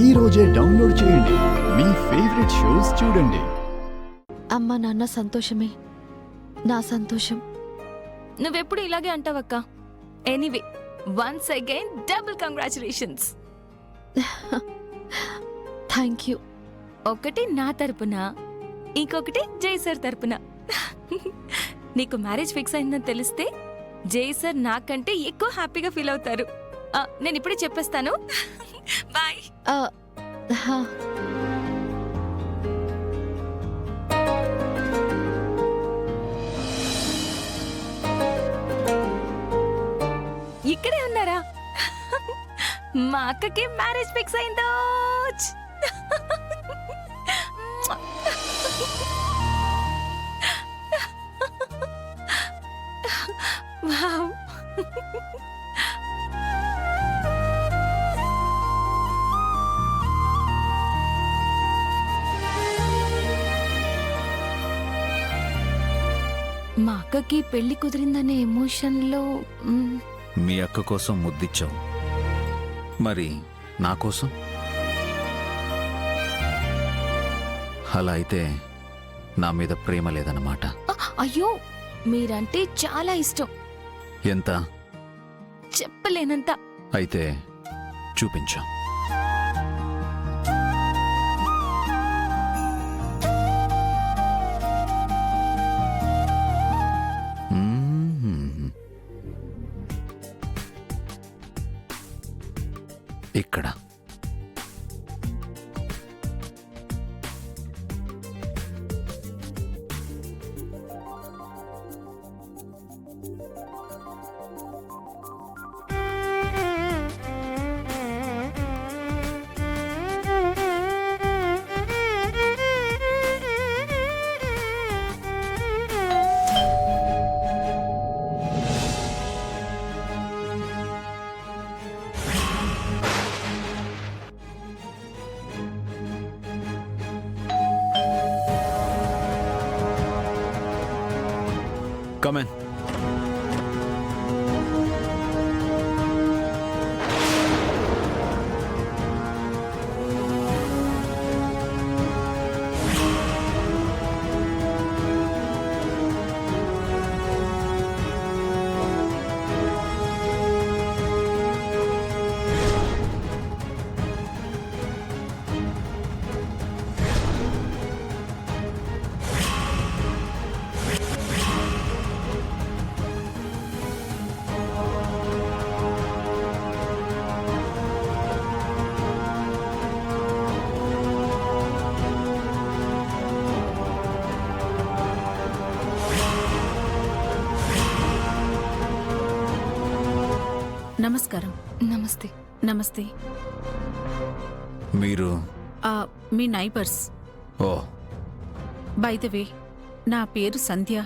ఈ రోజే డౌన్లోడ్ చేయండి. మీ ఫేవరెట్ షోస్ చూడండి. అమ్మ నాన్న సంతోషమే నా సంతోషం. నువ్వెప్పుడు ఇలాగే అంటావక్క. Anyway, once again double congratulations. Thank you. ఒకటి నా తరపున, ఇంకొకటి జై సార్ తరపున. నీకు మ్యారేజ్ ఫిక్స్ అయిందని తెలిస్తే జై సార్ నాకంటే ఎక్కువ హ్యాపీగా ఫీల్ అవుతారు. నేను ఇప్పుడే చెప్పేస్తాను. బాయ్. ఇక్కడే ఉన్నారా? మా అక్కకి మ్యారేజ్ ఫిక్స్ అయిందో. వావ్. మా అక్కకి పెళ్లి కుదిరిందనే ఎమోషన్లో మీ అక్క కోసం ముద్దిచ్చావు, మరి నా కోసం? అలా అయితే నా మీద ప్రేమ లేదన్నమాట. అయ్యో, మీరంటే చాలా ఇష్టం. ఎంత? చెప్పలేనంత. అయితే చూపించు. ఇక్కడ Come in. నమస్కారం. నమస్తే. నమస్తే. మీరు మీ neighbours. Oh, by the way, నా పేరు సంధ్య.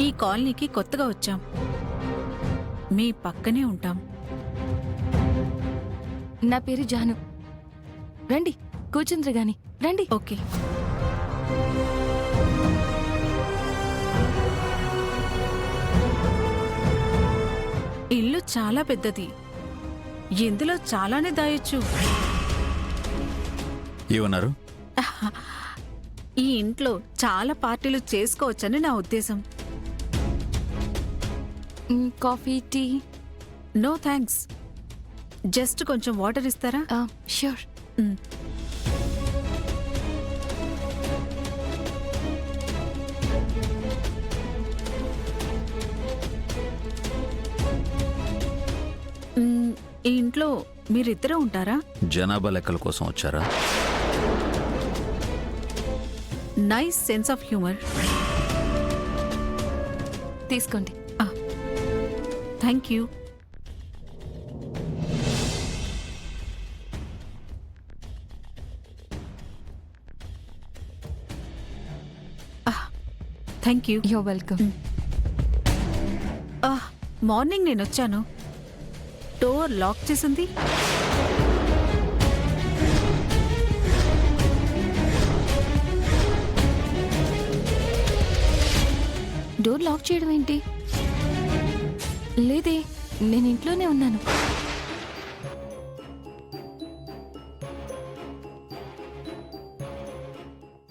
ఈ కాలనీకి కొత్తగా వచ్చాం. మీ పక్కనే ఉంటాం. నా పేరు జాను. రండి, కూర్చుంద్రు గాని. రండి. ఓకే. ఇల్లు చాలా పెద్దది. ఇందులో చాలానే దాయొచ్చు. ఏమన్నారు? ఈ ఇంట్లో చాలా పార్టీలు చేసుకోవచ్చని నా ఉద్దేశం. Coffee, tea? No thanks. Just కొంచెం వాటర్ ఇస్తారా? ష్యూర్. ఈ ఇంట్లో మీరిద్దరే ఉంటారా? జనాభా లెక్కల కోసం వచ్చారా? Nice sense of humour. తీసుకోండి. Thank you. Thank you. You're welcome. Morning నేను వచ్చాను. డోర్ లాక్ చేసింది. డోర్ లాక్ చేయడం ఏంటి? లేదే, నేను ఇంట్లోనే ఉన్నాను.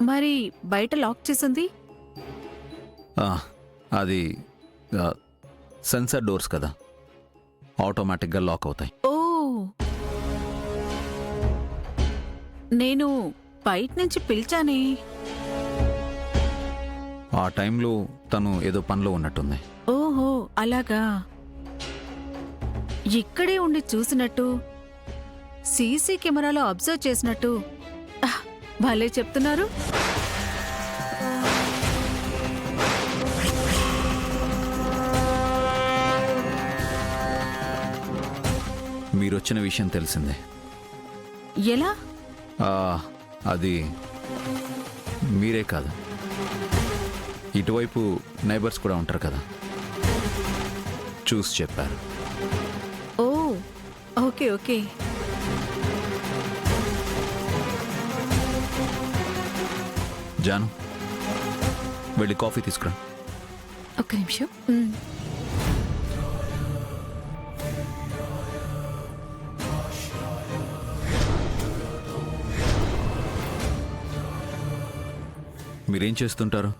మరి బయట లాక్ చేసింది? ఆ, అది సెన్సార్ డోర్స్ కదా, ఆటోమేటిక్గా లాక్ అవుతాయి. ఓ, నేను బయట నుంచి పిలిచానే. ఆ టైంలో తను ఏదో పనిలో ఉన్నట్టుంది. ఓహో, అలాగా. ఇక్కడే ఉండి చూసినట్టు, సీసీ కెమెరాలో అబ్జర్వ్ చేసినట్టు భలే చెప్తున్నారు. మీరొచ్చిన విషయం తెలిసిందే. ఎలా? ఆ, అది మీరే కాదు, ఇటువైపు నైబర్స్ కూడా ఉంటారు కదా, చూసి చెప్పారు. ఓ, ఓకే ఓకే. జాను, వెళ్ళి కాఫీ తీసుకురా. ఒక్క నిమిషం. మ్, మీరేం చేస్తుంటారు?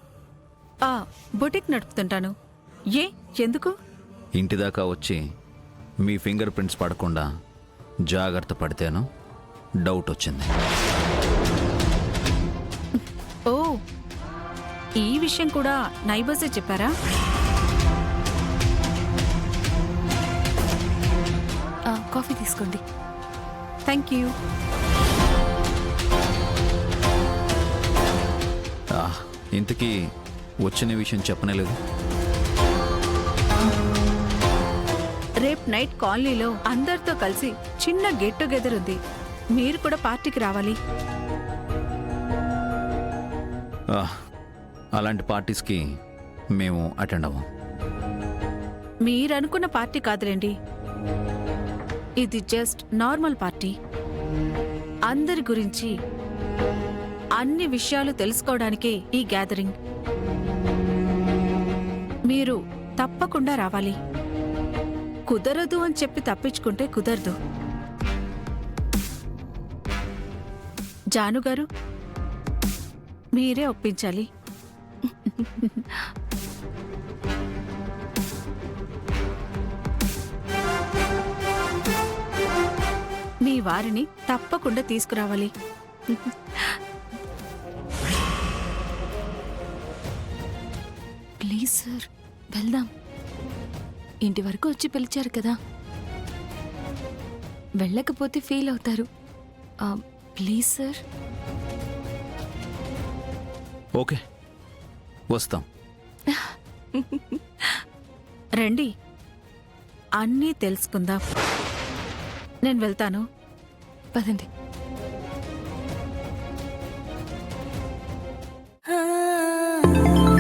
ఆ, బొటిక్ నడుపుతుంటాను. ఏ, ఎందుకు? ఇంటి దాకా వచ్చి మీ ఫింగర్ ప్రింట్స్ పడకుండా జాగ్రత్త పడితేను డౌట్ వచ్చింది. ఓ, ఈ విషయం కూడా నైబర్సే చెప్పారా? కాఫీ తీసుకోండి. Thank you. ఆ, ఇంతకీ వచ్చిన విషయం చెప్పనేలేదు. రేపు నైట్ కాలనీలో అందరితో కలిసి చిన్న గెట్ టుగెదర్ ఉంది. మీరు కూడా పార్టీకి రావాలి. ఆ, అలాంటి పార్టీస్కి మేము అటెండ్ అవ్వం. మీరనుకున్న పార్టీ కాదులేండి, ఇది జస్ట్ నార్మల్ పార్టీ. అందరి గురించి అన్ని విషయాలు తెలుసుకోవడానికే ఈ గ్యాదరింగ్. మీరు తప్పకుండా రావాలి. కుదరదు అని చెప్పి తప్పించుకుంటే కుదరదు. జానుగారు, మీరే ఒప్పించాలి. మీ వారిని తప్పకుండా తీసుకురావాలి. ప్లీజ్ సార్, వెళ్దాం. ఇంటి వరకు వచ్చి పిలిచారు కదా, వెళ్ళకపోతే ఫీల్ అవుతారు. Please sir. ఓకే, వస్తాం. రండి, అన్నీ తెలుసుకుందాం. నేను వెళ్తాను. పదండి. ah